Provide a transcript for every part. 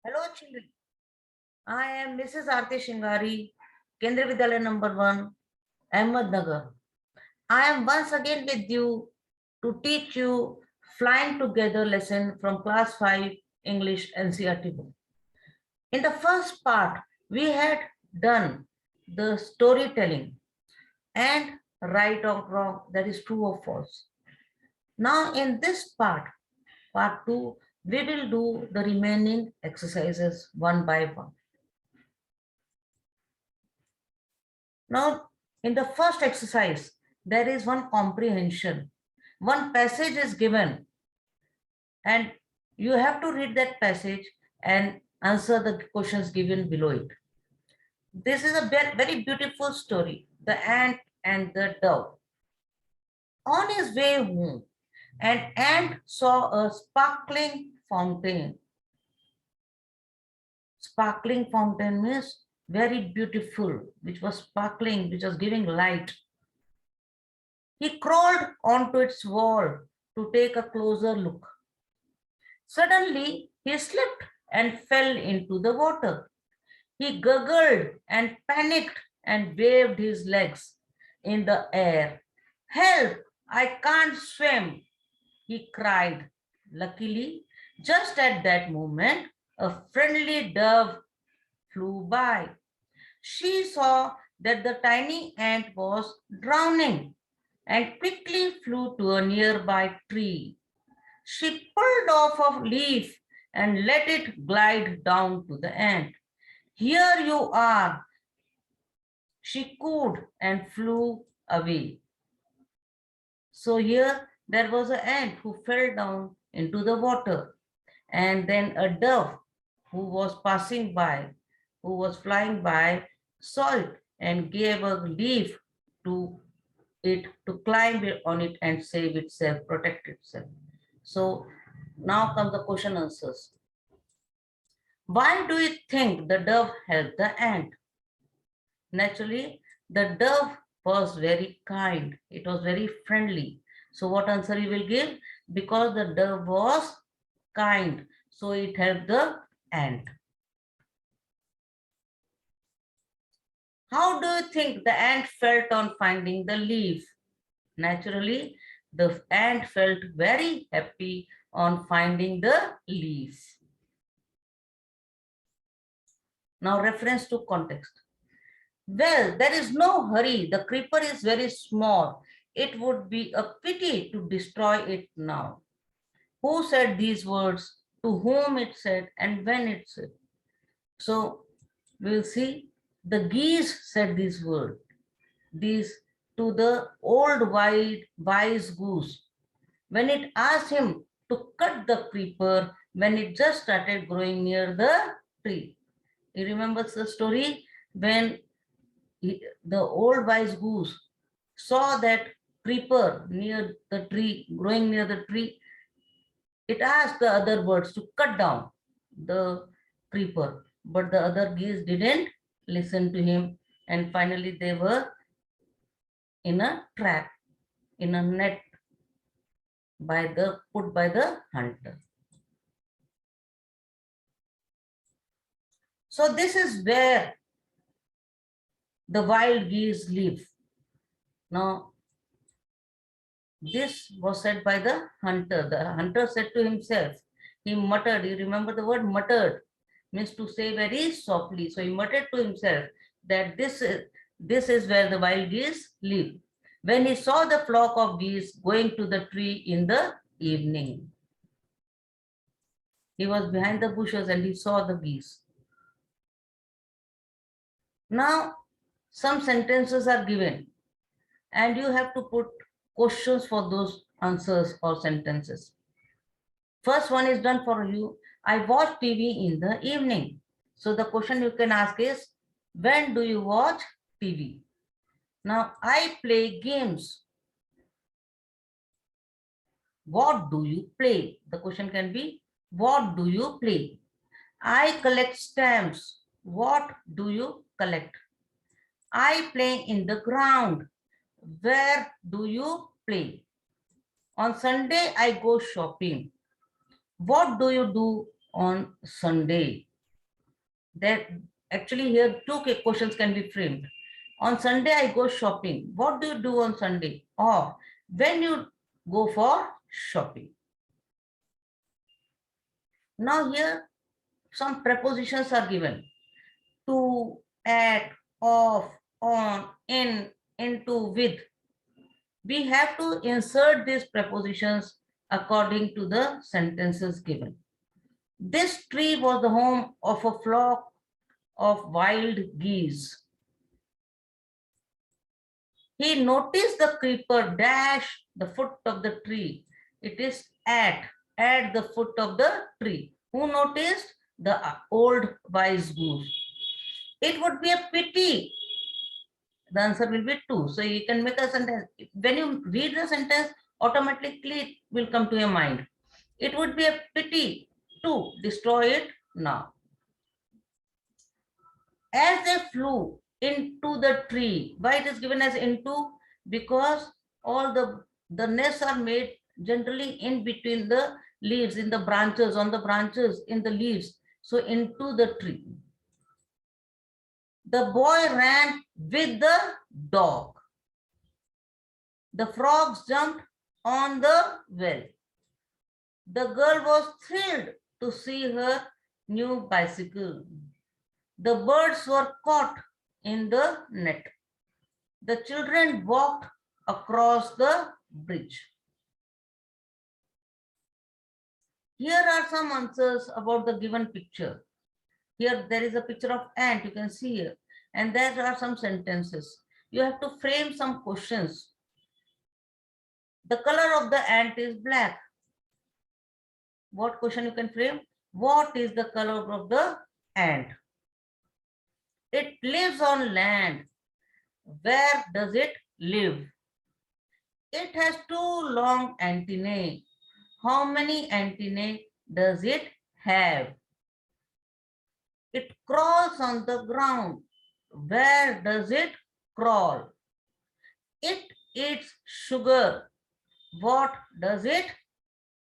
Hello, children. I am Mrs. Aarti Shingari, Kendra Vidyalaya number 1, Ahmednagar. I am once again with you to teach you Flying Together lesson from class 5 English NCERT book. In the first part, we had done the storytelling and right or wrong, that is true or false. Now in this part 2, we will do the remaining exercises one by one. Now, in the first exercise, there is one comprehension. One passage is given, and you have to read that passage and answer the questions given below it. This is a very beautiful story. The ant and the dove. On his way home, an ant saw a sparkling fountain. Sparkling fountain means very beautiful, which was sparkling, which was giving light. He crawled onto its wall to take a closer look. Suddenly, he slipped and fell into the water. He gurgled and panicked and waved his legs in the air. "Help! I can't swim!" he cried. Luckily, just at that moment, a friendly dove flew by. She saw that the tiny ant was drowning and quickly flew to a nearby tree. She pulled off a leaf and let it glide down to the ant. "Here you are," she cooed and flew away. So here there was an ant who fell down into the water, and then a dove who was passing by, who was flying by, saw it and gave a leaf to it to climb on it and save itself, protect itself. So now come the question answers. Why do you think the dove helped the ant? Naturally, the dove was very kind. It was very friendly. So what answer you will give? Because the dove was kind, so it helped the ant. How do you think the ant felt on finding the leaf? Naturally, the ant felt very happy on finding the leaf. Now reference to context. Well, there is no hurry. The creeper is very small. It would be a pity to destroy it now. Who said these words? To whom it said and when it said? So we'll see. The geese said these words. These to the old wise goose when it asked him to cut the creeper when it just started growing near the tree. You remember the story when the old wise goose saw that creeper near the tree, growing near the tree. It asked the other birds to cut down the creeper, but the other geese didn't listen to him, and finally they were in a trap, in a net put by the hunter. So this is where the wild geese live. Now, this was said by the hunter. The hunter said to himself, he muttered, you remember the word muttered, means to say very softly. So he muttered to himself that this is where the wild geese live. When he saw the flock of geese going to the tree in the evening, he was behind the bushes and he saw the geese. Now, some sentences are given and you have to put questions for those answers or sentences. First one is done for you. I watch TV in the evening. So the question you can ask is, when do you watch TV? Now, I play games. What do you play? The question can be, what do you play? I collect stamps. What do you collect? I play in the ground. Where do you play? On Sunday, I go shopping. What do you do on Sunday? That actually here two questions can be framed. On Sunday, I go shopping. What do you do on Sunday? Or when you go for shopping. Now here some prepositions are given. To, at, of, on, in, into, with. We have to insert these prepositions according to the sentences given. This tree was the home of a flock of wild geese. He noticed the creeper dash the foot of the tree. It is at the foot of the tree. Who noticed? The old wise goose. It would be a pity. The answer will be 2. So you can make a sentence. When you read the sentence, automatically it will come to your mind. It would be a pity to destroy it now. As they flew into the tree, why it is given as into? Because all the nests are made generally in between the leaves, in the branches, on the branches, in the leaves. So into the tree. The boy ran with the dog. The frogs jumped on the well. The girl was thrilled to see her new bicycle. The birds were caught in the net. The children walked across the bridge. Here are some answers about the given picture. Here there is a picture of ant, you can see here. And there are some sentences. You have to frame some questions. The color of the ant is black. What question you can frame? What is the color of the ant? It lives on land. Where does it live? It has 2 long antennae. How many antennae does it have? It crawls on the ground. Where does it crawl? It eats sugar. What does it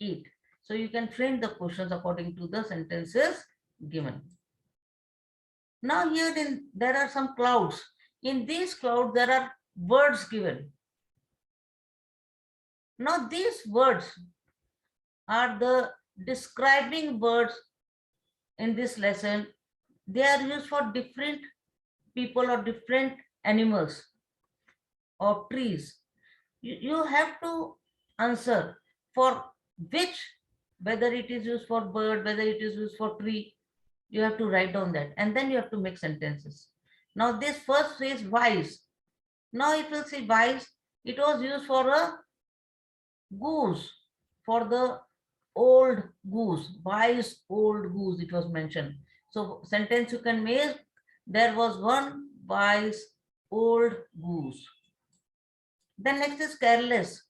eat? So you can frame the questions according to the sentences given. Now here there are some clouds. In these clouds there are words given. Now these words are the describing words in this lesson. They are used for different people or different animals or trees. You have to answer for which, whether it is used for bird, whether it is used for tree. You have to write down that and then you have to make sentences. Now this first phrase wise. Now if you see wise, it was used for a goose, for the old goose, wise old goose it was mentioned. So sentence you can make, there was one wise old goose. Then next is careless.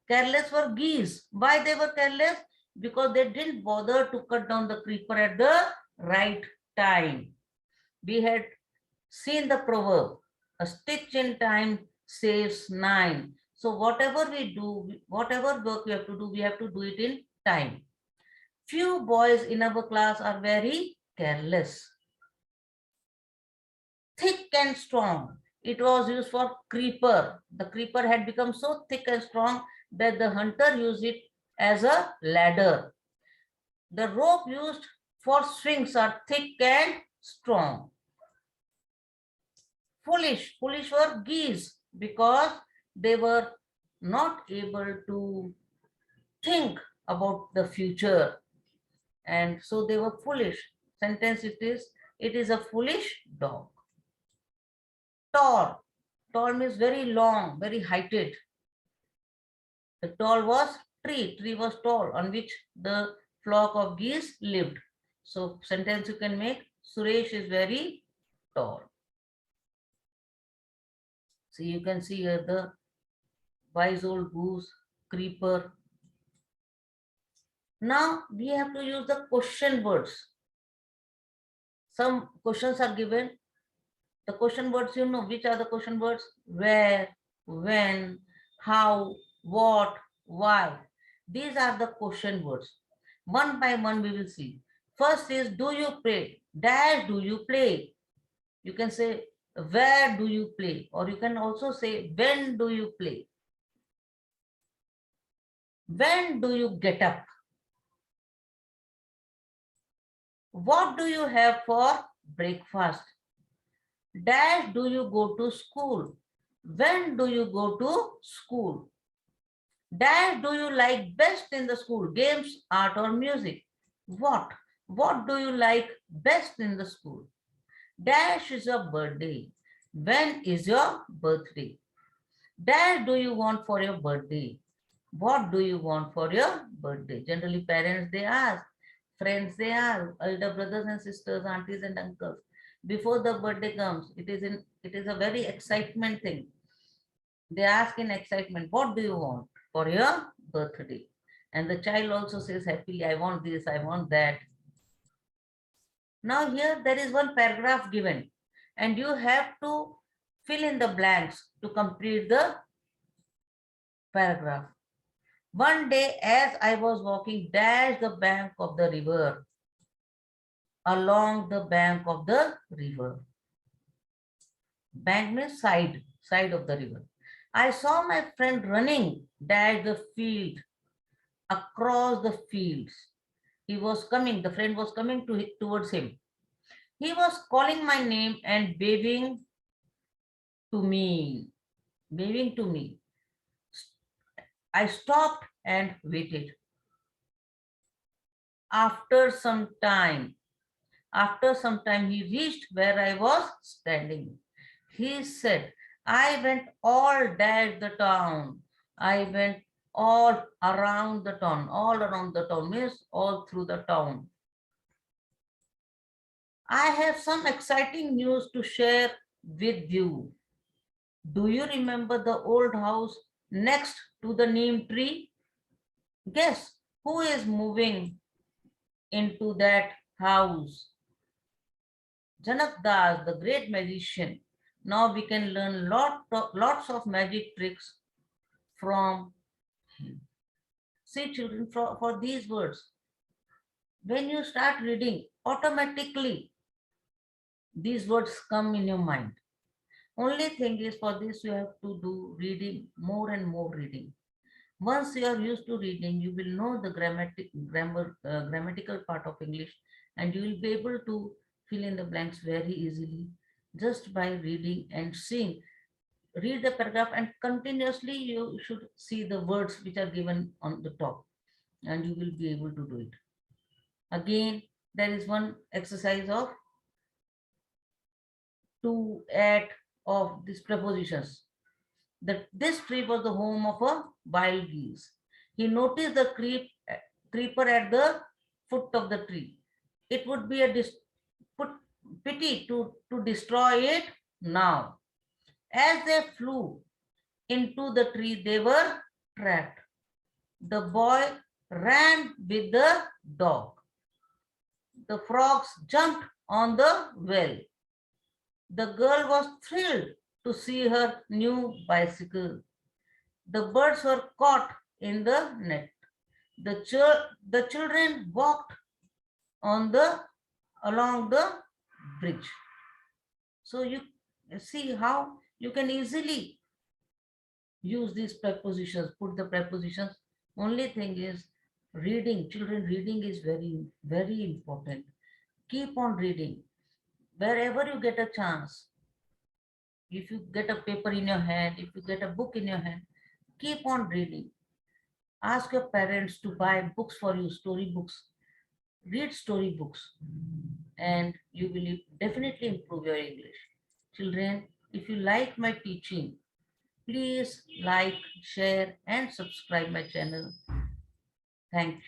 Careless were geese. Why they were careless? Because they didn't bother to cut down the creeper at the right time. We had seen the proverb, a stitch in time saves 9. So whatever we do, whatever work we have to do, we have to do it in time. Few boys in our class are very careless. Thick and strong. It was used for creeper. The creeper had become so thick and strong that the hunter used it as a ladder. The rope used for swings are thick and strong. Foolish. Foolish were geese because they were not able to think about the future. And so they were foolish. Sentence it is a foolish dog. Tall. Tall means very long, very heighted. The tall was tree. Tree was tall on which the flock of geese lived. So sentence you can make, Suresh is very tall. So you can see here the wise old goose, creeper. Now we have to use the question words. Some questions are given. The question words, you know, which are the question words? Where, when, how, what, why. These are the question words. One by one we will see. First is, do you play? Dash, do you play? You can say, where do you play? Or you can also say, when do you play? When do you get up? What do you have for breakfast? Dash, do you go to school? When do you go to school? Dash, do you like best in the school? Games, art, or music? What? What do you like best in the school? Dash is your birthday. When is your birthday? Dash do you want for your birthday? What do you want for your birthday? Generally, parents they ask, friends they ask, elder brothers and sisters, aunties and uncles. Before the birthday comes, it is a very excitement thing. They ask in excitement, what do you want for your birthday? And the child also says happily, I want this, I want that. Now here there is one paragraph given and you have to fill in the blanks to complete the paragraph. One day as I was walking dash the bank of the river, along the bank of the river. Bank means side of the river. I saw my friend running dash the field, across the fields. He was coming, the friend was coming towards him. He was calling my name and waving to me, waving to me. I stopped and waited. After some time, he reached where I was standing. He said, I went all dash the town. I went all around the town. All around the town means all through the town. I have some exciting news to share with you. Do you remember the old house next to the neem tree? Guess who is moving into that house? Janak Das, the great magician. Now we can learn lots of magic tricks from him. See children, for these words, when you start reading, automatically these words come in your mind. Only thing is for this you have to do reading, more and more reading. Once you are used to reading, you will know the grammatical part of English and you will be able to fill in the blanks very easily just by reading and seeing. Read the paragraph and continuously you should see the words which are given on the top and you will be able to do it. Again, there is one exercise of to add of these prepositions. This tree was the home of a wild geese. He noticed the creeper at the foot of the tree. It would be a pity to destroy it now. As they flew into the tree, they were trapped. The boy ran with the dog. The frogs jumped on the well. The girl was thrilled to see her new bicycle. The birds were caught in the net. The children walked along the bridge. So you see how you can easily use these prepositions, put the prepositions. Only thing is reading. Children, reading is very, very important. Keep on reading. Wherever you get a chance, if you get a paper in your hand, if you get a book in your hand, keep on reading. Ask your parents to buy books for you, story books. Read story books and you will definitely improve your English. Children, if you like my teaching, please like, share and subscribe my channel. Thank you.